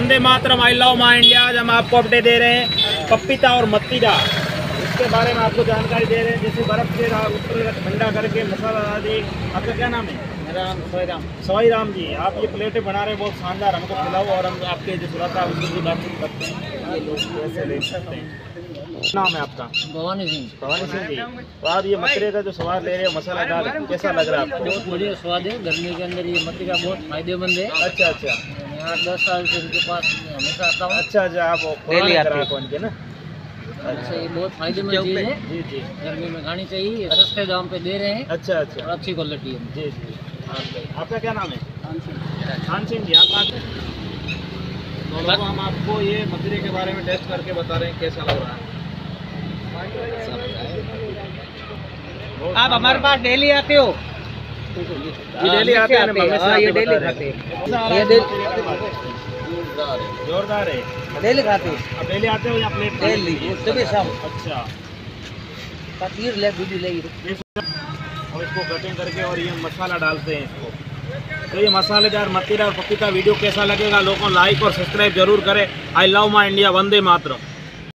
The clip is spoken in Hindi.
Vande Mataram, I love my India. आज हम आपको अपडेट दे रहे हैं पपीता और मत्तीदा, इसके बारे में आपको जानकारी दे रहे हैं। जैसे बर्फ से ऊपर ठंडा करके मसाला डाल दी। आपका क्या नाम है? मेरा नाम सोईराम। सोईराम जी, आप ये प्लेटें बना रहे हैं, बहुत शानदार, हमको खिलाओ और हम आपके जो सुरक्षा उसकी भी बातचीत करते हैं। ये लोग कैसे ले सकते हैं? नाम है आपका? भवानी सिंह। भवानी सिंह जी, तो आप ये मछली का जो स्वाद ले रहे हो, मसाला डाल, कैसा लग रहा है आपको? बहुत बढ़िया स्वाद है। गर्मी के अंदर ये मछली का बहुत फायदेमंद है। अच्छा अच्छा, यहाँ 10 साल से इनके पास हमेशा आता हूँ। अच्छा अच्छा, आप पुराने ग्राहक हैं ना? अच्छा, ये बहुत फायदेमंद चीज़ है। जी जी, गर्मी में खानी चाहिए। सस्ते दाम पे दे रहे हैं। अच्छा अच्छा, और अच्छी क्वालिटी है। जी जी। आपका क्या नाम है? खान सिंह जी। आप तो हम आपको ये मछली के बारे में टेस्ट करके बता रहे हैं कैसा लग रहा है। आप हमारे पास डेली आते हो? ये डेली आते हैं ना? हाँ, ये डेली खाते हैं। ये जोरदार है। डेली खाते हैं। आप डेली आते हो या प्लेट? डेली, सुबह शाम। अच्छा, तीर ले दूधी ले। और इसको कटिंग करके और ये मसाला डालते हैं इसको। तो ये मसालेदार मत्तीदा और पपीता वीडियो कैसा लगेगा, लोगों लाइक और सब्सक्राइब जरूर करें। I love my India, Vande Mataram.